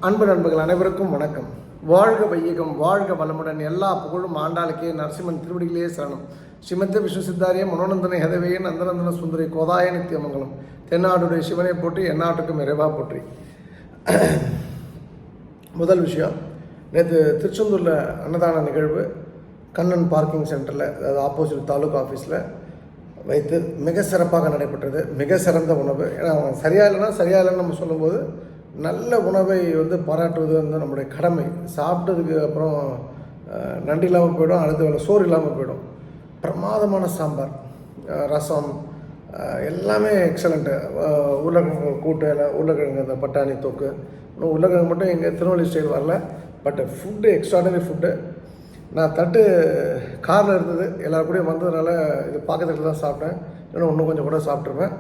அன்பு நண்பர்கள் அனைவருக்கும் வணக்கம். வாழ்க வையகம், வாழ்க வளமுடன். எல்லா புகழும் ஆண்டாளுக்கே. நரசிம்மன் திருவடிகளே சரணம். ஸ்ரீமத்த விஷ்ணு சித்தாரிய மனோநந்தன ஹெதவையே நந்தநந்தன சுந்தரி கோதாய நித்தியமங்கலம். தென்னாடுடைய சிவனை போற்றி, எந்நாட்டுக்கும் இறைவா போற்றி. முதல் விஷயம், நேற்று திருச்செந்தூரில் அன்னதான நிகழ்வு கண்ணன் பார்க்கிங் சென்டரில், அதாவது ஆப்போசிட் தாலுகா ஆஃபீஸில் வைத்து மிக சிறப்பாக நடைபெற்றது. மிக சிறந்த உணவு. ஏன்னா சரியா இல்லைன்னு நம்ம சொல்லும்போது நல்ல உணவை பாராட்டுவது நம்முடைய கடமை. சாப்பிட்டதுக்கு அப்புறம் நன்றி இல்லாமல் போயிடும், அடுத்த வேலை சோறு இல்லாமல் போயிடும். பிரமாதமான சாம்பார், ரசம் எல்லாமே எக்ஸலண்ட்டு. உருளைக்கிழங்கு கூட்டு, உருளைக்கிழங்கு அந்த பட்டாணி தொக்கு. உருளைக்கிழங்கு மட்டும் எங்கள் திருநெல்வேலி ஸ்டைல் வரல, பட் ஃபுட்டு எக்ஸ்ட்ராடனரி ஃபுட்டு. நான் தட்டு காரில் இருந்தது, எல்லோரும் கூட வந்ததுனால இது பக்கத்தில் தான் சாப்பிட்டேன். இன்னும் கொஞ்சம் கூட சாப்பிட்ருப்பேன்.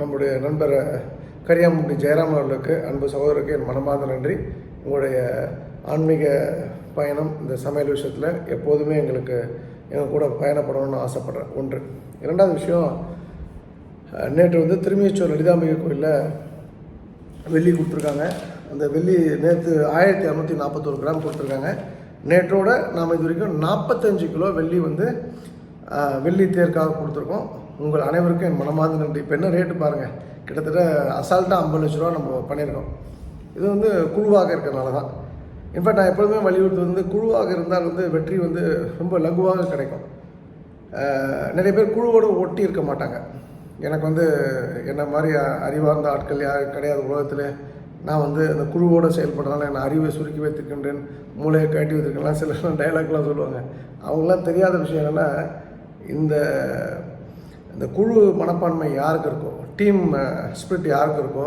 நம்முடைய நண்பர் கரியாமுட்டி ஜெயராம் அவர்களுக்கு, அன்பு சகோதரருக்கு என் மனமார்ந்த நன்றி. உங்களுடைய ஆன்மீக பயணம் இந்த சமையல் விஷயத்தில் எப்போதுமே எங்கள் கூட பயணப்படணும்னு ஆசைப்பட்றேன். ஒன்று. இரண்டாவது விஷயம், நேற்று திருமியச்சூர் லலிதாம்பிகை கோயிலில் வெள்ளி கொடுத்துருக்காங்க. அந்த வெள்ளி நேற்று 1241 கிராம் கொடுத்துருக்காங்க. நேற்றோட நாம் இது வரைக்கும் 45 கிலோ வெள்ளி வெள்ளி தேர்க்காக கொடுத்துருக்கோம். உங்கள் அனைவருக்கும் என் மனமார்ந்த நன்றி. இப்போ என்ன ரேட்டு பாருங்கள், கிட்டத்தட்ட அசால்ட்டாக 50 லட்ச ரூபா நம்ம பண்ணியிருக்கோம். இது குழுவாக இருக்கிறதுனால தான். இன்ஃபேக்ட் நான் எப்பொழுதுமே வலியுறுத்து குழுவாக இருந்தால் வெற்றி ரொம்ப லகுவாக கிடைக்கும். நிறைய பேர் குழுவோடு ஒட்டி இருக்க மாட்டாங்க. எனக்கு என்ன மாதிரி அறிவார்ந்த ஆட்கள் யாரும் கிடையாது உலகத்தில். நான் அந்த குழுவோடு செயல்படுறதுனால என் அறிவை சுருக்கி வைத்திருக்கின்றேன், மூளையை காட்டி வைத்திருக்கலாம், சில டைலாக்லாம் சொல்லுவாங்க. அவங்களாம் தெரியாத விஷயம் என்னென்னா, இந்த குழு மனப்பான்மை யாருக்கு இருக்கோ, டீம் ஸ்பிரிட் யாருக்கு இருக்கோ,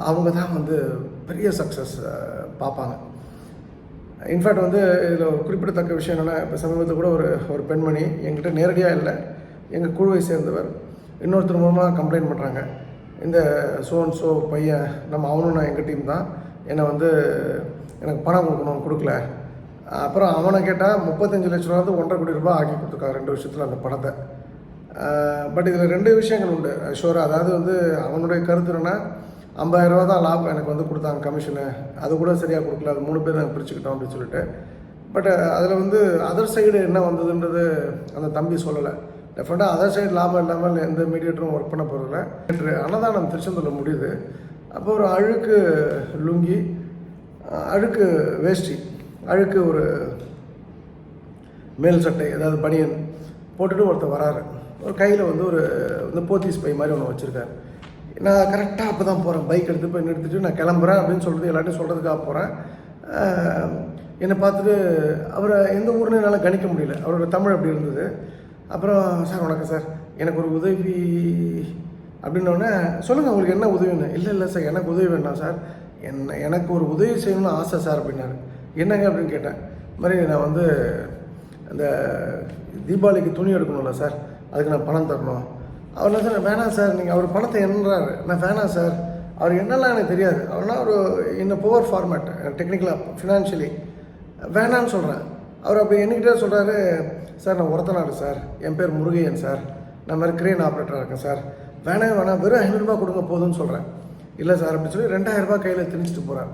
அவங்க தான் பெரிய சக்ஸஸ் பார்ப்பாங்க. இன்ஃபேக்ட் இதில் ஒரு குறிப்பிடத்தக்க விஷயம் என்னென்னா, இப்போ சமீபத்தில் கூட ஒரு பெண்மணி என்கிட்ட நேரடியாக இல்லை, எங்கள் குழுவை சேர்ந்தவர் இன்னொருத்தர் மூலமாக கம்ப்ளைண்ட் பண்ணுறாங்க. இந்த ஸோ பையன் அவனும் நான் எங்கள் டீம் தான், என்னை எனக்கு பணம் கொடுக்கல. அப்புறம் அவனை கேட்டால் 35 லட்ச ரூபா 1.5 கோடி ரூபாய் ஆக்கி கொடுத்துருக்காங்க 2 வருஷத்தில் அந்த பணத்தை. பட் இதில் 2 விஷயங்கள் உண்டு ஷோராக. அதாவது அவனுடைய கருத்து என்னென்னா, 50,000 ரூபா தான் லாபம் எனக்கு கொடுத்தாங்க கமிஷனு, அது கூட சரியாக கொடுக்கல, அது 3 பேர் நாங்கள் பிரிச்சுக்கிட்டோம் அப்படின்னு சொல்லிட்டு. பட் அதில் அதர் சைடு என்ன வந்ததுன்றது அந்த தம்பி சொல்லலை. டெஃபினட்டாக அதர் சைடு லாபம் இல்லாமல் எந்த மீடியேட்டரும் ஒர்க் பண்ண போகிறதில்ல. நேற்று அன்னதானம் திருச்செந்தூரில் முடியுது. அப்போ ஒரு அழுக்கு லுங்கி, அழுக்கு வேஷ்டி, அழுக்கு ஒரு மேல் சட்டை, ஏதாவது பனியன் போட்டுட்டு ஒருத்தர் வராரு. ஒரு கையில் ஒரு போத்தீஸ் பை மாதிரி ஒன்று வச்சுருக்காரு. நான் கரெக்டாக அப்போ தான் போகிறேன், பைக் எடுத்து போய் நிறுத்திட்டு நான் கிளம்புறேன் அப்படின்னு சொல்கிறது எல்லாத்தையும் சொல்கிறதுக்காக போகிறேன். என்னை பார்த்துட்டு அவரை எந்த ஊர்னு என்னால் கணிக்க முடியல, அவரோட தமிழ் அப்படி இருந்தது. அப்புறம் சார் வணக்கம் சார், எனக்கு ஒரு உதவி அப்படின்னோடனே, சொல்லுங்கள் உங்களுக்கு என்ன உதவின்னு. இல்லை சார், எனக்கு உதவி வேண்டாம் சார், எனக்கு ஒரு உதவி செய்யணும்னு ஆசை சார் அப்படின்னாரு. என்னங்க அப்படின்னு கேட்டேன். இது மாதிரி நான் அந்த தீபாவளிக்கு துணி எடுக்கணும்ல சார், அதுக்கு நான் பணம் தரணும். அவர் என்ன சார், வேணாம் சார், நீங்கள் அவர் பணத்தை என்னறாரு. நான் வேணாம் சார், அவர் என்னெல்லாம் எனக்கு தெரியாது, அவர்னா ஒரு இன்னும் புவர் ஃபார்மேட் டெக்னிக்கலாக ஃபினான்ஷியலி வேணான்னு சொல்கிறேன். அவர் அப்படி என்கிட்ட சொல்கிறாரு, சார் நான் ஒருத்தனாடு சார், என் பேர் முருகையன் சார், நான் மாதிரி கிரேன் ஆப்ரேட்டராக இருக்கேன் சார், வேணாம் வெறும் 500 ரூபா கொடுங்க போதும்னு சொல்கிறேன். இல்லை சார் அப்படின்னு சொல்லி 2000 ரூபா கையில் திணிச்சிட்டு போகிறார்.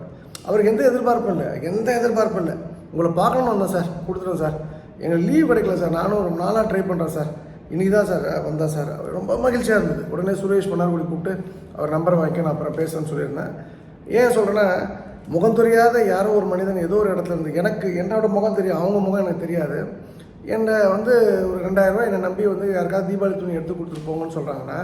அவருக்கு எந்த எதிர்பார்ப்பும் இல்லை, உங்களை பார்க்கணுன்னு வந்தேன் சார், கொடுத்துருவேன் சார், எங்களுக்கு லீவ் கிடைக்கல சார், நானும் ஒரு நாளாக ட்ரை பண்ணுறேன் சார், இன்றைக்கி தான் சார் வந்தேன் சார். ரொம்ப மகிழ்ச்சியாக இருந்தது. உடனே சுரேஷ் மன்னார்குடி கூப்பிட்டு அவர் நம்பரை வாங்கி நான் அப்புறம் பேசுகிறேன்னு சொல்லியிருந்தேன். ஏன் சொல்கிறேன்னா, முகம் தெரியாத யாரோ ஒரு மனிதன் ஏதோ ஒரு இடத்துல இருந்து, எனக்கு என்னோட முகம் தெரியும், அவங்க முகம் எனக்கு தெரியாது, என்னை ஒரு 2000 ரூபா என்னை நம்பி யாருக்காவது தீபாவளி துணி எடுத்து கொடுத்துட்டு போங்கன்னு சொல்கிறாங்கன்னா,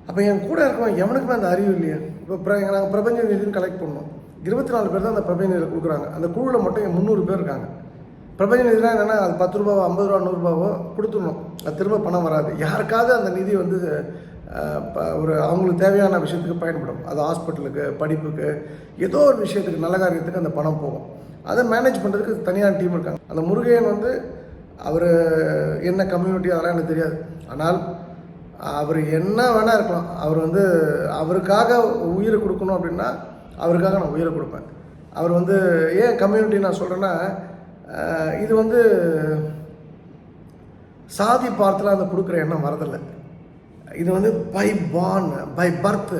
அப்போ என் கூட இருக்கவன் எவனுக்குமே அந்த அறிவு இல்லையா? இப்போ நாங்கள் பிரபஞ்ச நிதின்னு கலெக்ட் பண்ணோம். 24 பேர் தான் அந்த பிரபஞ்ச நிதியில் கொடுக்குறாங்க. அந்த குழுவில் மட்டும் 300 பேர் இருக்காங்க. பிரபஞ்ச நிதினா என்னென்னா, அது 10 ரூபாவோ 50 ரூபா 100 ரூபாவோ கொடுத்துடணும், அது திரும்ப பணம் வராது. யாருக்காவது அந்த நிதி ஒரு அவங்களுக்கு தேவையான விஷயத்துக்கு பயன்படும். அது ஹாஸ்பிட்டலுக்கு, படிப்புக்கு, ஏதோ ஒரு விஷயத்துக்கு, நல்ல காரியத்துக்கு அந்த பணம் போகும். அதை மேனேஜ் பண்ணுறதுக்கு தனியான டீம் இருக்காங்க. அந்த முருகையன் அவர் என்ன கம்யூனிட்டி அதெல்லாம் எனக்கு தெரியாது. ஆனால் அவர் என்ன வேணால் இருக்கலாம், அவர் அவருக்காக உயிரை கொடுக்கணும் அப்படின்னா அவருக்காக நான் உயிரை கொடுப்பேன். அவர் ஏன் கம்யூனிட்டி நான் சொல்கிறேன்னா, இது சாதி பார்த்துல அந்த கொடுக்குற எண்ணம் வரதில்லை. இது பை பார்ன், பை பர்த்,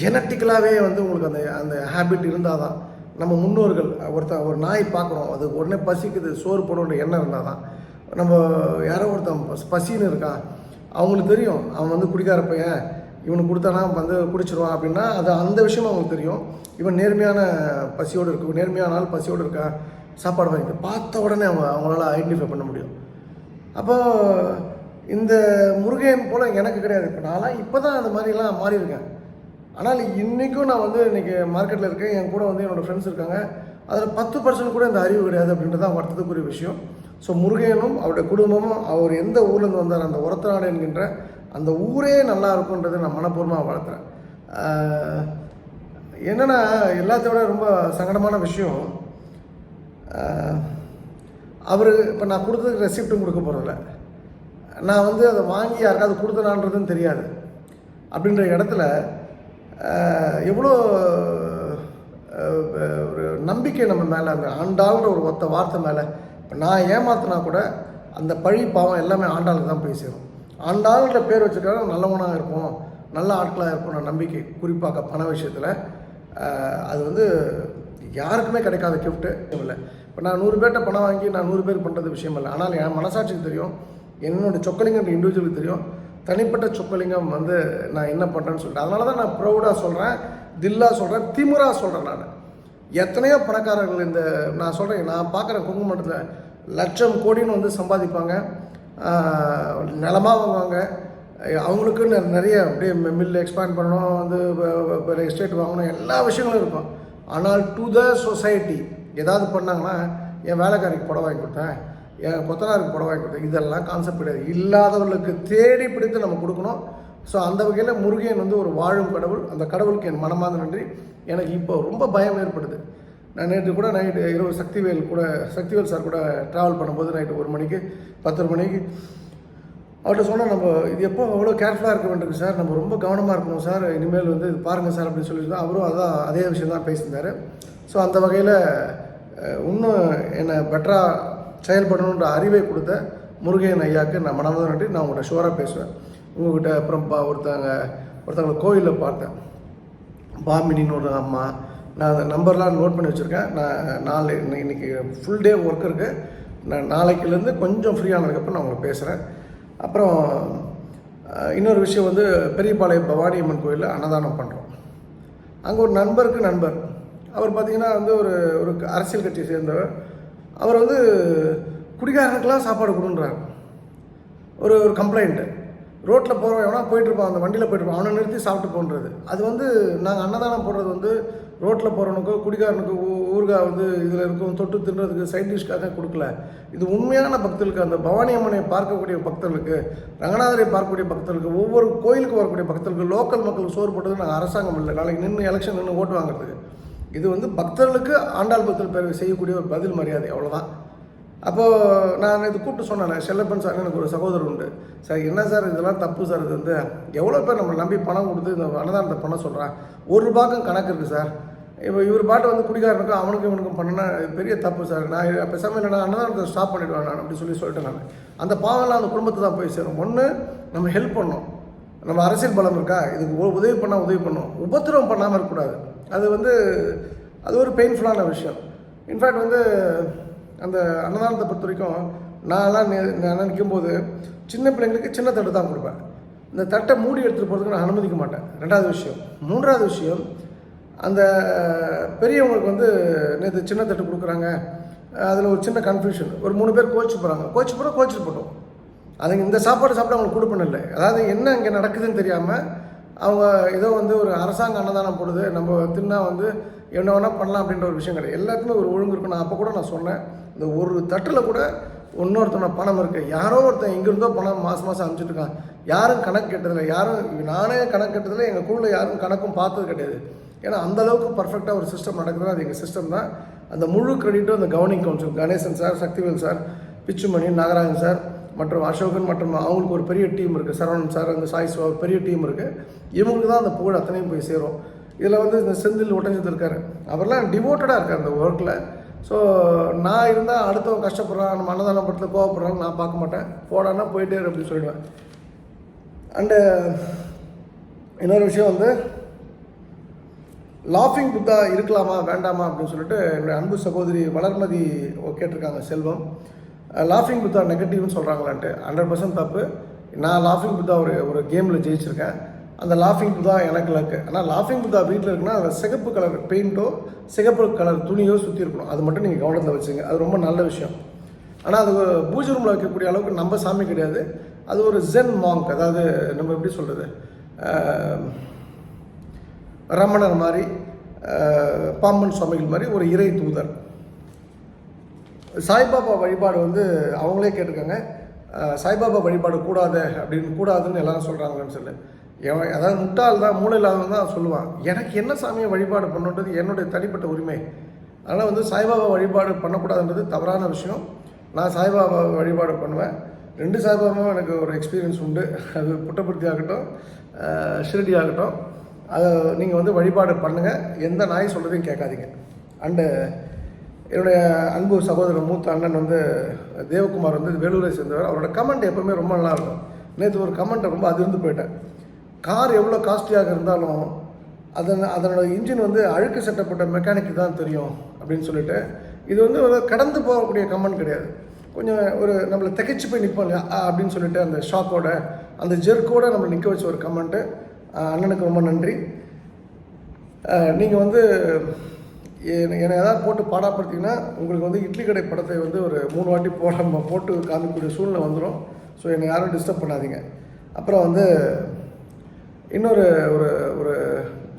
ஜெனட்டிக்கலாகவே வந்து உங்களுக்கு அந்த அந்த ஹேபிட் இருந்தால் தான். நம்ம முன்னோர்கள் ஒரு நாய் பார்க்குறோம், அது உடனே பசிக்குது, சோறு போடணுன்ற எண்ணம் இருந்தால் தான். நம்ம யாரோ பசின்னு இருக்கான், அவங்களுக்கு தெரியும் அவன் வந்து குடிக்கார பையன், இவனுக்கு கொடுத்தானா வந்து குடிச்சிருவான் அப்படின்னா அது அந்த விஷயமும் அவங்களுக்கு தெரியும். இவன் நேர்மையான பசியோடு இருக்கு, நேர்மையான நாள் பசியோடு இருக்கா, சாப்பாடு வாங்கி பார்த்த உடனே அவங்களால ஐடென்டிஃபை பண்ண முடியும். அப்போ இந்த முருகன் போல் எனக்கு கிடையாது. இப்போ நான்லாம் இப்போ தான் அந்த மாதிரிலாம் மாறி இருக்கேன். ஆனால் இன்றைக்கும் நான் வந்து இன்றைக்கி மார்க்கெட்டில் இருக்கேன், என் கூட வந்து என்னோடய ஃப்ரெண்ட்ஸ் இருக்காங்க, அதில் 10% கூட இந்த அறிவு கிடையாது அப்படின்றது தான் வருத்தத்துக்குரிய விஷயம். ஸோ முருகனும் அவருடைய குடும்பமும் அவர் எந்த ஊர்லேருந்து வந்தார், அந்த ஒரத்தநாடு என்கின்ற அந்த ஊரே நல்லா இருக்குன்றதை நான் மனப்பூர்வமாக வளர்த்துறேன். என்னென்னா எல்லாத்தையோட ரொம்ப சங்கடமான விஷயம், அவர் இப்போ நான் கொடுத்ததுக்கு ரெசிப்ட்டும் கொடுக்க போகிறதில்ல, நான் வந்து அதை வாங்கி யாருக்காவது கொடுத்தனான்றதுன்னு தெரியாது. அப்படின்ற இடத்துல எவ்வளோ ஒரு நம்பிக்கை நம்ம மேலே, அந்த ஆண்டாள்ன்ற ஒரு ஒத்த வார்த்தை மேலே. இப்போ நான் ஏமாத்தினா கூட அந்த பழி பாவம் எல்லாமே ஆண்டாளுக்கு தான் போய் சேரும். ஆண்டாள்ன்ற பேர் வச்சுட்டாலும் நல்லவனாக இருப்போம், நல்ல ஆட்களாக இருப்போம் நம்பிக்கை. குறிப்பாக பண விஷயத்தில் அது வந்து யாருக்குமே கிடைக்காத கிஃப்ட்டு இல்லை. இப்போ நான் 100 பேர்கிட்ட பணம் வாங்கி நான் 100 பேருக்கு பண்ணுறது விஷயம் இல்லை. ஆனால் என் மனசாட்சிக்கு தெரியும், என்னோடய சொக்கலிங்கன்ற இண்டிவிஜுவலுக்கு தெரியும், தனிப்பட்ட சொக்கலிங்கம் வந்து நான் என்ன பண்ணுறேன்னு சொல்லிட்டு. அதனால தான் நான் ப்ரௌடாக சொல்கிறேன், தில்லாக சொல்கிறேன், திமுறாக சொல்கிறேன். நான் எத்தனையோ பணக்காரர்கள் இந்த நான் சொல்கிறேன், நான் பார்க்குற குங்குமட்டத்தில் லட்சம் கோடின்னு வந்து சம்பாதிப்பாங்க, நிலமாக வாங்குவாங்க, அவங்களுக்கு நிறைய அப்படியே மில் எக்ஸ்பேண்ட் பண்ணணும், வந்து எஸ்டேட் வாங்கணும், எல்லா விஷயங்களும் இருக்கும். ஆனால் டு த சொசைட்டி ஏதாவது பண்ணாங்கன்னா, என் வேலைக்காரிக்கு புடவை வாங்கி கொடுத்தேன், என் கொத்தனாருக்கு புடவை வாங்கி கொடுத்தேன், இதெல்லாம் கான்செப்ட் கிடையாது. இல்லாதவர்களுக்கு தேடி பிடித்து நம்ம கொடுக்கணும். ஸோ அந்த வகையில் முருகன் வந்து ஒரு வாழும் கடவுள். அந்த கடவுளுக்கு என் மனமார்ந்த நன்றி. எனக்கு இப்போ ரொம்ப பயம் ஏற்படுது. நான் நேற்று கூட நைட்டு இரவு சக்திவேல் சார் கூட ட்ராவல் பண்ணும்போது நைட்டு 1 மணிக்கு 10 மணிக்கு அவர்கிட்ட சொன்னால், நம்ம இது எப்போ அவ்வளோ கேர்ஃபுல்லாக இருக்க வேண்டியிருக்கு சார், நம்ம ரொம்ப கவனமாக இருக்கணும் சார், இனிமேல் வந்து இது பாருங்கள் சார் அப்படின்னு சொல்லிட்டு தான் அவரும் அதே விஷயம் தான் பேசியிருந்தார். ஸோ அந்த வகையில் இன்னும் என்னை பெட்டராக செயல்படணுன்ற அறிவை கொடுத்த முருகன் ஐயாவுக்கு நான் மனமார்ந்த நன்றி. நான் உங்கள்கிட்ட ஷுவராக பேசுவேன் உங்கள்கிட்ட. அப்புறம் ஒருத்தவங்களை கோயிலில் பார்த்தேன், பாமினின்னு ஒரு அம்மா. நான் அந்த நம்பர்லாம் நோட் பண்ணி வச்சுருக்கேன். நான் இன்றைக்கி ஃபுல் டே ஒர்க் இருக்குது. நான் நாளைக்குலேருந்து கொஞ்சம் ஃப்ரீயானதுக்கப்புறம் நான் உங்களுக்கு பேசுகிறேன். அப்புறம் இன்னொரு விஷயம் வந்து பெரியபாளையம் பவானி அம்மன் கோயிலில் அன்னதானம் பண்ணுறோம். அங்கே ஒரு நண்பர், அவர் பார்த்திங்கன்னா வந்து ஒரு அரசியல் கட்சியை சேர்ந்தவர். அவர் வந்து குடிகாரனுக்கெல்லாம் சாப்பாடு கொடுன்றார். ஒரு கம்ப்ளைண்ட்டு, ரோட்டில் போகிறவன் எவனா போயிட்டுருப்பான், அந்த வண்டியில் போயிட்டுருப்பான், அவனை நிறுத்தி சாப்பிட்டு போன்றது. அது வந்து நாங்கள் அன்னதானம் போடுறது வந்து ரோட்டில் போகிறவனுக்கோ குடிகாரனுக்கு ஊறுகாய் வந்து இதில் இருக்கும் தொட்டு தின்றதுக்கு சைட் டிஷ்காக கொடுக்கல. இது உண்மையான பக்தர்களுக்கு, அந்த பவானி அம்மனை பார்க்கக்கூடிய பக்தர்களுக்கு, ரங்கநாதரை பார்க்கக்கூடிய பக்தர்களுக்கு, ஒவ்வொரு கோயிலுக்கு வரக்கூடிய பக்தர்களுக்கு, லோக்கல் மக்களுக்கு சோறு போட்டது நாங்கள் அரசாங்கம் இல்லை, நாளைக்கு நின்று எலெக்ஷன் நின்று ஓட்டு வாங்குறதுக்கு. இது வந்து பக்தர்களுக்கு ஆண்டாள் பக்தர்கள் பேர் செய்யக்கூடிய ஒரு பதில் மரியாதை, அவ்வளோதான். அப்போது நான் இது கூப்பிட்டு சொன்னேன், செல்லப்பன் சார் எனக்கு ஒரு சகோதரர் உண்டு சார், என்ன சார் இதெல்லாம் தப்பு சார், இது வந்து எவ்வளோ பேர் நம்ம நம்பி பணம் கொடுத்து இந்த அன்னதானத்தை பண்ண சொல்கிறான், ₹1 கணக்கு இருக்குது சார். இப்போ இவர் பாட்டு வந்து குடிகாரனுக்கும் அவனுக்கும் இவனுக்கும் பண்ணனா பெரிய தப்பு சார், நான் பேசாமல் இல்லைனா அன்னதானத்தை ஸ்டாப் பண்ணிவிடுவேன் நான் அப்படி சொல்லிட்டேன். நான் அந்த பாவம்லாம் அந்த குடும்பத்தை தான் போய் சேரும். ஒன்று நம்ம ஹெல்ப் பண்ணணும், நம்ம அரசியல் பலம் இருக்கா, இதுக்கு உதவி பண்ணணும், உபத்திரவம் பண்ணாமல் இருக்கக்கூடாது. அது வந்து அது ஒரு பெயின்ஃபுல்லான விஷயம். இன்ஃபேக்ட் வந்து அந்த அன்னதானத்தை பொறுத்த வரைக்கும் நான்லாம் நினைக்கும் போது சின்ன பிள்ளைங்களுக்கு சின்ன தட்டு தான் கொடுப்பேன். இந்த தட்டை மூடி எடுத்துகிட்டு போகிறதுக்கு நான் அனுமதிக்க மாட்டேன். 2வது விஷயம். 3வது விஷயம், அந்த பெரியவங்களுக்கு வந்து நேற்று சின்ன தட்டு கொடுக்குறாங்க, அதில் ஒரு சின்ன கன்ஃபியூஷன், ஒரு 3 பேர் கோச்சிட்டு போட்டோம். அதுங்க இந்த சாப்பாடு சாப்பிட்டு அவங்களுக்கு கொடுப்பணும் இல்லை. அதாவது என்ன இங்கே நடக்குதுன்னு தெரியாமல் அவங்க ஏதோ வந்து ஒரு அரசாங்க அன்னதானம் போடுது, நம்ம தின்னா வந்து என்ன வேணால் பண்ணலாம் அப்படின்ற ஒரு விஷயம் கிடையாது. எல்லாத்துக்குமே ஒரு ஒழுங்கு இருக்கும். நான் அப்போ கூட நான் சொன்னேன், இந்த ஒரு தட்டில் கூட இன்னொருத்தன பணம் இருக்குது, யாரோ ஒருத்தன் எங்கேருந்தோ பணம் மாதம் அனுப்பிச்சிட்டு இருக்கான், யாரும் கணக்கு கேட்டதில்லை, நானே கணக்கு கேட்டதில்லை, எங்கள் குழுவில் யாரும் கணக்கும் பார்த்தது கிடையாது. ஏன்னா அந்தளவுக்கு பர்ஃபெக்டாக ஒரு சிஸ்டம் நடக்குதுன்னா அது எங்கள் சிஸ்டம் தான். அந்த முழு கிரெடிட்டும் அந்த governing council, Ganesan sir, Sakthivel sir, Pichumani, Nagarajan sir மற்றும் அசோகன் மற்றும் அவங்களுக்கு ஒரு பெரிய டீம் இருக்குது, சரவணன் சார், அந்த சாய் சிவா பெரிய டீம் இருக்குது. இவங்களுக்கு தான் அந்த புகழ் அத்தனையும் போய் சேரும். இதில் வந்து இந்த செந்தில் ஒட்டஞ்சது இருக்கார், அவர்லாம் டிவோட்டடாக இருக்கார் அந்த ஒர்க்கில். ஸோ நான் இருந்தால் அடுத்தவங்க கஷ்டப்படுறான், நம்ம அன்னதானம் படத்தில் கோவப்படுறாங்க நான் பார்க்க மாட்டேன், போடான்னா போயிட்டே அப்படின்னு சொல்லிடுவேன். அண்டு இன்னொரு விஷயம் வந்து லாஃபிங் புத்தா இருக்கலாமா வேண்டாமா அப்படின்னு சொல்லிட்டு என்னுடைய அன்பு சகோதரி வளர்மதி கேட்டிருக்காங்க செல்வம். லாஃபிங் புத்தா நெகட்டிவ்னு சொல்கிறாங்களான்ட்டு 100% தப்பு. நான் லாஃபிங் புத்தா ஒரு கேமில் ஜெயிச்சிருக்கேன். அந்த லாஃபிங் புத்தா எனக்கு லக்கு. ஆனால் லாஃபிங் புத்தா வீட்டில் இருக்குன்னா அதில் சிகப்பு கலர் பெயிண்ட்டோ சிகப்பு கலர் துணியோ சுற்றி இருக்கணும். அது மட்டும் நீங்கள் கவனத்தில் வச்சுங்க. அது ரொம்ப நல்ல விஷயம். ஆனால் அது பூஜை ரூமில் வைக்கக்கூடிய அளவுக்கு நம்ம சாமி கிடையாது. அது ஒரு ஜென் மாங்க், அதாவது நம்ம எப்படி சொல்கிறது, ரமணர் மாதிரி, பாம்பன் சுவாமிகள் மாதிரி ஒரு இறை தூதர். சாய்பாபா வழிபாடு வந்து அவங்களே கேட்டிருக்காங்க, சாய்பாபா வழிபாடு கூடாதுன்னு எல்லாரும் சொல்கிறாங்கன்னு சொல்லி. அதாவது முட்டாள் தான், மூளை இல்லாதவன் தான் சொல்லுவான். எனக்கு என்ன சாமியை வழிபாடு பண்ணுன்றது என்னுடைய தனிப்பட்ட உரிமை. அதனால் வந்து சாய்பாபா வழிபாடு பண்ணக்கூடாதுன்றது தவறான விஷயம். நான் சாய்பாபா வழிபாடு பண்ணுவேன். 2 சாய்பாபாவும் எனக்கு ஒரு எக்ஸ்பீரியன்ஸ் உண்டு. அது புட்டபர்த்தி ஆகட்டும், ஷிரடி ஆகட்டும். அதை நீங்கள் வந்து வழிபாடு பண்ணுங்கள். எந்த நாய் சொல்கிறதையும் கேட்காதீங்க. அண்டு என்னுடைய அன்பு சகோதரர் மூத்த அண்ணன் வந்து தேவகுமார் வந்து வேலூரை சேர்ந்தவர். அவரோட கமெண்ட் எப்போவுமே ரொம்ப நல்லாயிருக்கும். நேற்று ஒரு கமெண்ட்டை ரொம்ப அதிர்ந்து போயிட்டேன். கார் எவ்வளோ காஸ்ட்லியாக இருந்தாலும் அதனோட இன்ஜின் வந்து அழுக்கு சட்டப்பட்ட மெக்கானிக்கு தான் தெரியும் அப்படின்னு சொல்லிட்டு, இது வந்து ஒரு கடந்து போகக்கூடிய கமெண்ட் கிடையாது. கொஞ்சம் ஒரு நம்மளை திகைச்சு போய் நிற்போம் இல்லையா அப்படின்னு சொல்லிட்டு, அந்த ஷாக்கோட அந்த ஜெர்க்கோட நம்மளை நிற்க வச்ச ஒரு கமெண்ட்டு. அண்ணனுக்கு ரொம்ப நன்றி. நீங்கள் வந்து என்னை ஏதாவது போட்டு பாடாப்படுத்திங்கன்னா உங்களுக்கு வந்து இட்லி கடை படத்தை வந்து ஒரு 3 வாட்டி போட்டு காமிக்கக்கூடிய சூழ்நிலை வந்துடும். ஸோ என்னை யாரும் டிஸ்டர்ப் பண்ணாதீங்க. அப்புறம் வந்து இன்னொரு ஒரு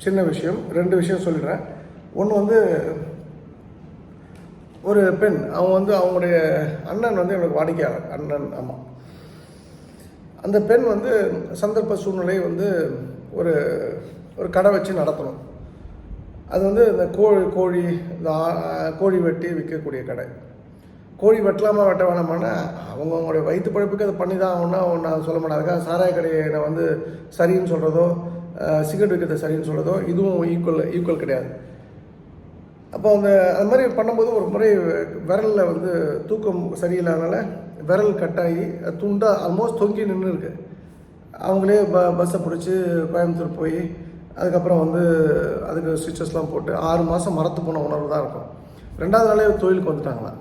சின்ன விஷயம், 2 விஷயம் சொல்லிடுறேன். ஒன்று வந்து ஒரு பெண், அவங்களுடைய அண்ணன் வந்து எனக்கு வாடிக்கையாளர் அண்ணன். ஆமாம், அந்த பெண் வந்து சந்தர்ப்ப சூழ்நிலை வந்து ஒரு கடை வச்சு நடத்தணும். அது வந்து இந்த கோழி இந்த கோழி வெட்டி விற்கக்கூடிய கடை. கோழி வெட்டலாமா வெட்ட வேணாமான்னா அவங்களுடைய வயிற்று பழப்புக்கு அதை பண்ணி தான் ஆகணும்னா நான் சொல்ல மாட்டேன். அதுக்காக சாராய கடையை நான் வந்து சரின்னு சொல்கிறதோ, சிகரெட் விற்கிறத சரின்னு சொல்கிறதோ இதுவும் ஈக்குவல் கிடையாது. அப்போ அது மாதிரி பண்ணும்போது ஒரு முறை விரலில் வந்து தூக்கம் சரியில்லாதனால விரல் கட்டாகி துண்டாக ஆல்மோஸ்ட் தொங்கி நின்று இருக்கு. அவங்களே பஸ்ஸை பிடிச்சி கோயம்புத்தூர் போய் அதுக்கப்புறம் வந்து அதுக்கு ஸ்டிச்சஸ்லாம் போட்டு 6 மாதம் மரத்து போன உணர்வு தான் இருக்கும். 2வது நாளே தொழிலுக்கு வந்துட்டாங்களாம்.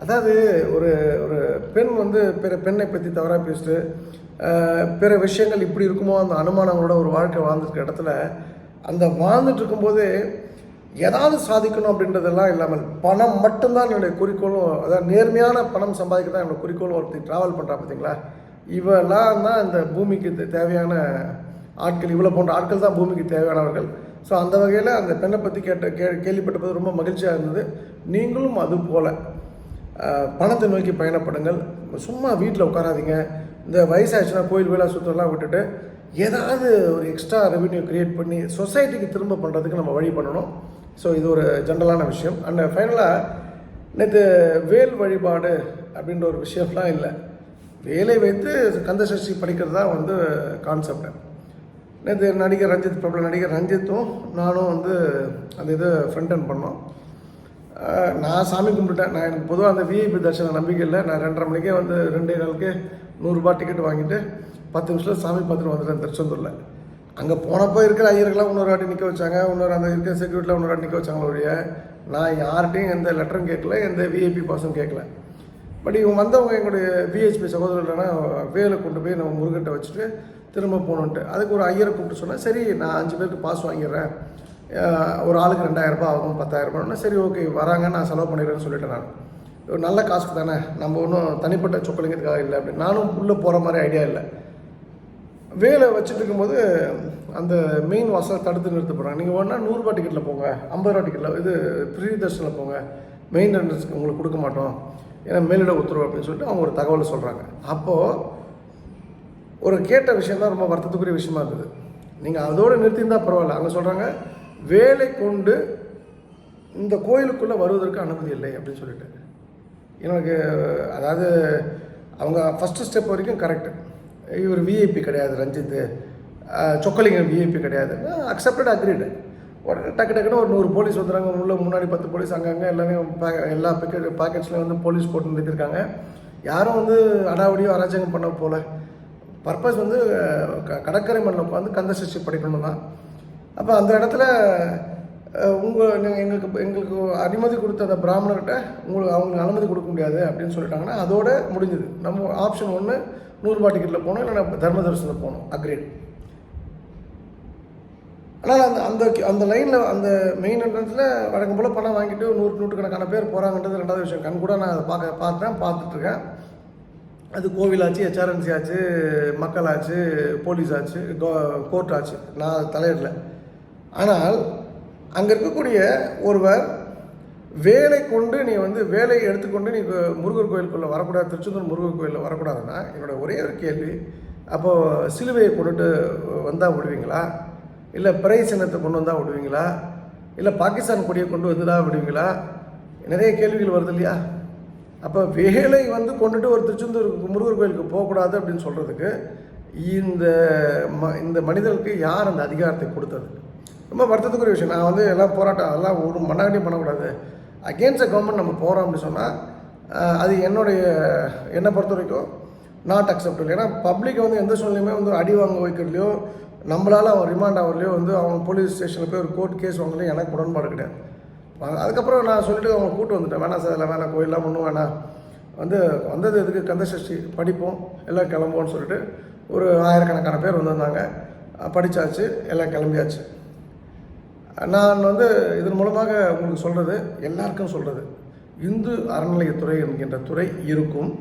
அதாவது ஒரு பெண் வந்து பிற பெண்ணை பற்றி தவறாக பேசிட்டு பிற விஷயங்கள் இப்படி இருக்குமோ அந்த அனுமானங்களோட ஒரு வாழ்க்கை வாழ்ந்துருக்க இடத்துல அந்த வாழ்ந்துட்டு இருக்கும்போது ஏதாவது சாதிக்கணும் அப்படின்றதெல்லாம் இல்லாமல் பணம் மட்டும்தான் என்னுடைய குறிக்கோளும், அதாவது நேர்மையான பணம் சம்பாதிக்க தான் என்னோடய குறிக்கோளும் ஒருத்தர் ட்ராவல் பண்ணுறா பார்த்தீங்களா, இவெல்லாம் தான் இந்த பூமிக்கு தேவையான ஆட்கள். இவ்வளோ போன்ற ஆட்கள் தான் பூமிக்கு தேவையானவர்கள். ஸோ அந்த வகையில் அந்த பெண்ணை பற்றி கேள்விப்பட்டபோது ரொம்ப மகிழ்ச்சியாக இருந்தது. நீங்களும் அது போல் பணத்தை நோக்கி பயணப்படுங்கள். சும்மா வீட்டில் உட்காராதீங்க. இந்த வயசாகிடுச்சுன்னா கோயில் வேலை சுற்றலாம் விட்டுட்டு ஏதாவது ஒரு எக்ஸ்ட்ரா ரெவென்யூ க்ரியேட் பண்ணி சொசைட்டிக்கு திரும்ப பண்ணுறதுக்கு நம்ம வழி பண்ணணும். ஸோ இது ஒரு ஜென்ரலான விஷயம். அண்ட் ஃபைனலாக நேற்று வேல் வழிபாடு அப்படின்ற ஒரு விஷயம்லாம் இல்லை. வேலை வைத்து கந்தசஷ்டி படிக்கிறது தான் வந்து கான்செப்ட். நேற்று நடிகர் ரஞ்சித், பிரபல நடிகர் ரஞ்சித்தும் நானும் வந்து அந்த இதை ஃப்ரண்ட் அண்ட் பண்ணோம். நான் சாமி கும்பிட்டுட்டேன். நான் எனக்கு பொதுவாக அந்த விஐபி தர்ஷன நம்பிக்கை இல்லை. நான் 2:30 மணிக்கே வந்து 2:15க்கு 100 ரூபாய் டிக்கெட் வாங்கிட்டு 10 நிமிஷத்தில் சாமி பார்த்துட்டு வந்துட்டேன் திருச்செந்தூரில். அங்கே போனப்போ இருக்கிற ஐயர்கள்லாம் இன்னொரு வாட்டி நிற்க வச்சாங்க, அந்த இருக்கிற செக்யூரிட்டியில் இன்னொரு வாட்டி நிற்க வச்சாங்களோ ஒழிய நான் யார்கிட்டையும் எந்த லெட்டரும் கேட்கல, எந்த விஐபி பாஸும் கேட்கல. பட் இவங்க வந்தவங்க எங்களுடைய விஹெச்பி சகோதரர்கள்னா வேலை கொண்டு போய் நம்ம முருகட்டை வச்சுட்டு திரும்ப போகணுன்ட்டு அதுக்கு ஒரு ஐயரை கூப்பிட்டு சொன்னேன். சரி நான் 5 பேருக்கு பாஸ் வாங்கிடுறேன், ஒரு ஆளுக்கு 2000 ரூபாய் ஆகும், 10,000 ரூபாய்னா சரி ஓகே வராங்க நான் செலவு பண்ணிடுறேன்னு சொல்லிட்டேன். நான் ஒரு நல்ல காசுக்கு தானே, நம்ம ஒன்றும் தனிப்பட்ட சொக்கலிங்கிறதுக்காக இல்லை அப்படின்னு நானும் உள்ளே போகிற மாதிரி ஐடியா இல்லை. வேலை வச்சுட்டு இருக்கும்போது அந்த மெயின் வாசலை தடுத்து நிறுத்தப்படுறாங்க. நீங்கள் ஒன்றா 100 ரூபாய் டிக்கெட்டில் போங்க, 50 ரூபா டிக்கெட்டில் இது ஃப்ரீ தர்ஷனில் போங்க, மெயின் என்ட்ரன்ஸ்க்கு உங்களுக்கு கொடுக்க மாட்டோம், ஏன்னா மேலிட உத்தரவு அப்படின்னு சொல்லிட்டு அவங்க ஒரு தகவலை சொல்கிறாங்க. அப்போது ஒரு கேட்ட விஷயம் தான் ரொம்ப வருத்தத்துக்குரிய விஷயமா இருந்தது. நீங்கள் அதோடு நிறுத்தியிருந்தால் பரவாயில்ல. அவங்க சொல்கிறாங்க வேலை கொண்டு இந்த கோயிலுக்குள்ளே வருவதற்கு அனுமதி இல்லை அப்படின்னு சொல்லிட்டு. எனக்கு அதாவது அவங்க ஃபஸ்ட்டு ஸ்டெப் வரைக்கும் கரெக்டு. இவர் விஐபி கிடையாது ரஞ்சித்து, சொக்கலிங்கம் விஐபி கிடையாது, அக்செப்டட் அக்ரீடு. டக்குன்னு ஒரு 100 போலீஸ் வந்துடுறாங்க. உள்ள முன்னாடி 10 போலீஸ் அங்கங்கே எல்லா பாக்கெட்ஸ்லையும் வந்து போலீஸ் போட்டு நிறுத்திருக்காங்க. யாரும் வந்து அடாவடியோ அராஜகம் பண்ண போல பர்பஸ் வந்து கடற்கரை மண்ணில் உட்காந்து கந்த சஷ்டி படிக்கணும் தான். அப்போ அந்த இடத்துல எங்களுக்கு அனுமதி கொடுத்த அந்த பிராமணர்கிட்ட அவங்களுக்கு அனுமதி கொடுக்க முடியாது அப்படின்னு சொல்லிட்டாங்கன்னா அதோட முடிஞ்சுது. நம்ம ஆப்ஷன் 1 100 ரூபாய் டிக்கெட்டில் போகணும், இல்லைன்னா தர்ம தரிசனத்தில் போகணும், அக்ரேட். ஆனால் அந்த லைனில் அந்த மெயின் என்ட்ரன்ஸில் வழக்கம் போல் பணம் வாங்கிட்டு நூற்றுக்கணக்கான பேர் போகிறாங்கன்றது 2வது விஷயம். கண் கூட நான் அதை பார்த்துட்ருக்கேன். அது கோவில் ஆச்சு, HRNC ஆச்சு, மக்கள் ஆச்சு, போலீஸ் ஆச்சு, கோர்ட் ஆச்சு, நான் தலையிடல. ஆனால் அங்கே இருக்கக்கூடிய ஒருவர் வேலை கொண்டு நீ வேலையை எடுத்துக்கொண்டு நீ முருகர் கோயிலுக்குள்ளே வரக்கூடாது, திருச்செந்தூர் முருகர் கோயிலில் வரக்கூடாதுன்னா என்னோட ஒரே ஒரு கேள்வி, அப்போது சிலுவையை கொண்டுட்டு வந்தால் விடுவீங்களா, இல்லை பிறை சின்னத்தை கொண்டு வந்தால் விடுவீங்களா, இல்லை பாகிஸ்தான் கொடியை கொண்டு வந்துதான் விடுவீங்களா? நிறைய கேள்விகள் வருது இல்லையா? அப்போ வேலை கொண்டுட்டு ஒரு திருச்செந்தூர் முருகர் கோயிலுக்கு போகக்கூடாது அப்படின்னு சொல்கிறதுக்கு இந்த மனிதர்களுக்கு யார் அந்த அதிகாரத்தை கொடுத்தது? ரொம்ப வருத்தத்துக்குரிய விஷயம். நான் எல்லாம் போராட்டம் அதெல்லாம் ஒரு மண்ணாகட்டியும் பண்ணக்கூடாது. அகெயின்ஸ்ட் கவர்மெண்ட் நம்ம போகிறோம் அப்படின்னு சொன்னால் அது என்னை பொறுத்த வரைக்கும் நாட் அக்செப்டபிள். ஏன்னா பப்ளிக்கை எந்த சூழ்நிலையுமே அடி வாங்க வைக்கிறதுலையோ, நம்மளால் அவன் ரிமாண்ட் ஆகிறலையோ அவங்க போலீஸ் ஸ்டேஷனில் போய் ஒரு கோர்ட் கேஸ் வாங்கலையோ எனக்கு உடன்பாடு கிடையாது. அதுக்கப்புறம் நான் சொல்லிட்டு அவங்க கூட்டு வந்துட்டேன், வேணாம் சார் இல்லை வேணாம், கோயிலெலாம் ஒன்றும் வேணாம், வந்தது எதுக்கு கந்த சஷ்டி படிப்போம், எல்லாம் கிளம்புவோன்னு சொல்லிட்டு ஒரு 1000கணக்கான பேர் வந்திருந்தாங்க. படித்தாச்சு, எல்லாம் கிளம்பியாச்சு. நான் இதன் மூலமாக உங்களுக்கு சொல்கிறது, எல்லாருக்கும் சொல்கிறது, இந்து அறநிலையத்துறை என்கின்ற துறை இருக்கும்.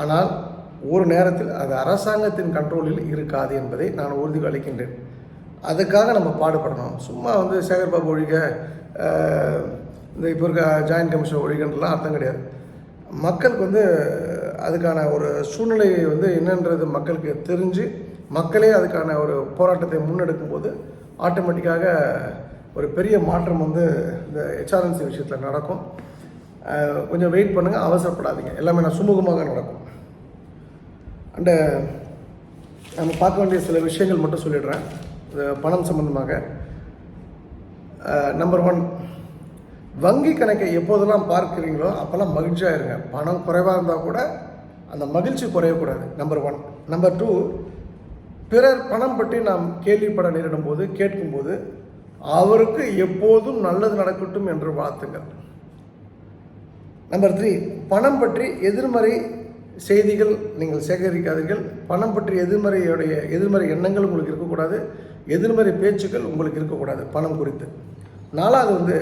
ஆனால் ஒரு நேரத்தில் அது அரசாங்கத்தின் கண்ட்ரோலில் இருக்காது என்பதை நான் உறுதி அளிக்கின்றேன். அதுக்காக நம்ம பாடுபடணும். சும்மா சேகர்பாபு ஒழிக, இந்த இப்போ இருக்க ஜாயின்ட் கமிஷன் ஒழிகன்றலாம் அர்த்தம் கிடையாது. மக்களுக்கு அதுக்கான ஒரு சூழ்நிலை என்னன்றது மக்களுக்கு தெரிஞ்சு மக்களே அதுக்கான ஒரு போராட்டத்தை முன்னெடுக்கும் போது ஆட்டோமேட்டிக்காக ஒரு பெரிய மாற்றம் இந்த HRNC விஷயத்தில் நடக்கும். கொஞ்சம் வெயிட் பண்ணுங்கள், அவசரப்படாதீங்க, எல்லாமே நான் சுமூகமாக நடக்கும். அண்டு நம்ம பார்க்க வேண்டிய சில விஷயங்கள் மட்டும் சொல்லிடுறேன். பணம் சம்பந்தமாக நம்பர் 1, வங்கி கணக்கை எப்போதெல்லாம் பார்க்குறீங்களோ அப்போல்லாம் மகிழ்ச்சியாக இருங்க. பணம் குறைவாக இருந்தால் கூட அந்த மகிழ்ச்சி குறையக்கூடாது, நம்பர் 1. நம்பர் 2, பிறர் பணம் பற்றி நாம் கேள்விப்பட நேரிடும் போது கேட்கும்போது அவருக்கு எப்போதும் நல்லது நடக்கட்டும் என்று வாழ்த்துங்கள். நம்பர் 3, பணம் பற்றி எதிர்மறை செய்திகள் நீங்கள் சேகரிக்காதீர்கள். பணம் பற்றி எதிர்மறை எண்ணங்கள் உங்களுக்கு இருக்கக்கூடாது, எதிர்மறை பேச்சுக்கள் உங்களுக்கு இருக்கக்கூடாது பணம் குறித்து. 4வது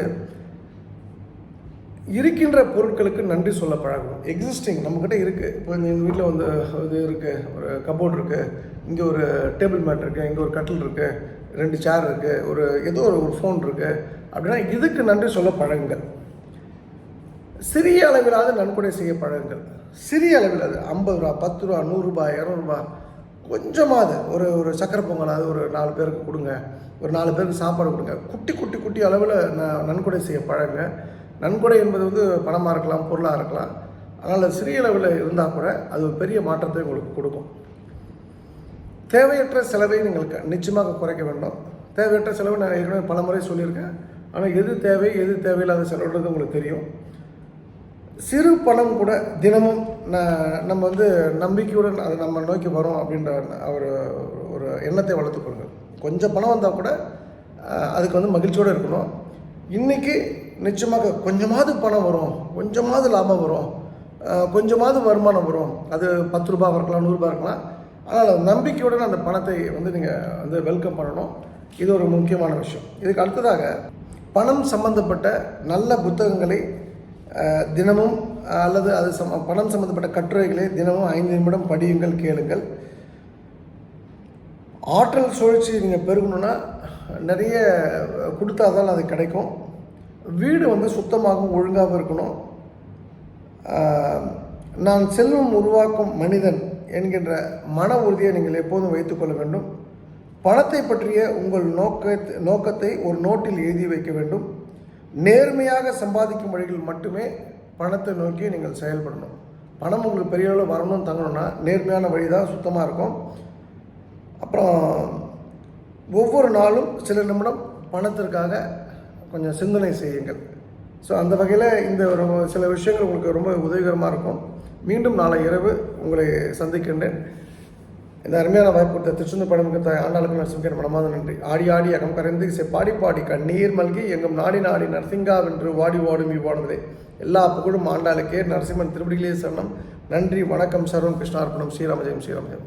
இருக்கின்ற பொருட்களுக்கு நன்றி சொல்ல பழகும். எக்ஸிஸ்டிங் நம்மக்கிட்ட இருக்குது. இப்போ எங்கள் வீட்டில் இது இருக்குது, ஒரு கபோர்ட் இருக்குது, இங்கே ஒரு டேபிள் மேட் இருக்குது, இங்கே ஒரு கட்டில் இருக்குது, 2 சேர் இருக்குது, ஏதோ ஒரு ஃபோன் இருக்குது அப்படின்னா இதுக்கு நன்றி சொல்ல பழகுங்கள். சிறிய அளவிலாவது நன்கொடை செய்ய பழகுங்கள். சிறிய அளவில், அது 50 ரூபா, 10 ரூபா, 100 ரூபாய், 200 ரூபாய், கொஞ்சமாவது ஒரு சக்கரை பொங்கலாவது ஒரு 4 பேருக்கு கொடுங்க, ஒரு 4 பேருக்கு சாப்பாடு கொடுங்க. குட்டி அளவில் நன்கொடை செய்ய பழகுங்க. நன்கொடை என்பது பணமாக இருக்கலாம், பொருளாக இருக்கலாம். அதனால் சிறிய அளவில் இருந்தால் கூட அது ஒரு பெரிய மாற்றத்தை உங்களுக்கு கொடுக்கும். தேவையற்ற செலவை நீங்கள் நிச்சயமாக குறைக்க வேண்டும். தேவையற்ற செலவு நான் ஏற்கனவே பல முறை சொல்லியிருக்கேன். ஆனால் எது தேவை எது தேவையில்லாத செலவுன்றது உங்களுக்கு தெரியும். சிறு பணம் கூட தினமும் நம்ம நம்பிக்கையுடன் அது நம்ம நோக்கி வரும் அப்படின்ற ஒரு எண்ணத்தை வளர்த்துக்கொள்ளுங்கள். கொஞ்சம் பணம் வந்தால் கூட அதுக்கு மகிழ்ச்சியோடு இருக்கணும். இன்றைக்கி நிச்சயமாக கொஞ்சமாவது பணம் வரும், கொஞ்சமாவது லாபம் வரும், கொஞ்சமாவது வருமானம் வரும். அது 10 ரூபாய் இருக்கலாம், 100 ரூபாய் இருக்கலாம். அதனால் நம்பிக்கையுடன் அந்த பணத்தை நீங்கள் வெல்கம் பண்ணணும். இது ஒரு முக்கியமான விஷயம். இதுக்கு அடுத்ததாக பணம் சம்பந்தப்பட்ட நல்ல புத்தகங்களை தினமும் அல்லது அது பணம் சம்பந்தப்பட்ட கட்டுரைகளை தினமும் 5 நிமிடம் படியுங்கள், கேளுங்கள். ஆற்றல் சுழற்சி நீங்கள் பெருகணுன்னா நிறைய கொடுத்தா தான் அது கிடைக்கும். வீடு சுத்தமாகவும் ஒழுங்காகவும் இருக்கணும். நான் செல்வம் உருவாக்கும் மனிதன் என்கின்ற மன உறுதியை நீங்கள் எப்போதும் வைத்துக்கொள்ள வேண்டும். பணத்தை பற்றிய உங்கள் நோக்கத்தை ஒரு நோட்டில் எழுதி வைக்க வேண்டும். நேர்மையாக சம்பாதிக்கும் வழிகள் மட்டுமே பணத்தை நோக்கி நீங்கள் செயல்படணும். பணம் உங்களுக்கு பெரிய அளவில் வரணும்னு தங்கணும்னா நேர்மையான வழி தான் சுத்தமாக இருக்கும். அப்புறம் ஒவ்வொரு நாளும் சில நிமிடம் பணத்திற்காக கொஞ்சம் சிந்தனை செய்யுங்கள். ஸோ அந்த வகையில் இந்த சில விஷயங்கள் உங்களுக்கு ரொம்ப உதவிகரமாக இருக்கும். மீண்டும் நாளை இரவு உங்களை சந்திக்கின்றேன். இந்த அருமையான வாய்ப்பு கொடுத்த திருச்செந்தூர் படமுக்கு தாய் ஆண்டாளுக்கு நரசிங்கர் மனமாத நன்றி. ஆடி ஆடி அகம் கரைந்து பாடி பாடி கண்ணீர் மல்கி எங்கும் நாடி நாடி நரசிங்கா வென்று வாடி வாடும் இவ்வாடுவதே. எல்லா புகழும் ஆண்டாளுக்கே. நரசிம்மன் திருப்படிகளே சரணம். நன்றி, வணக்கம். சர்வம் கிருஷ்ணார்ப்பணம். ஸ்ரீராமஜெயம் ஸ்ரீராமஜெயம்.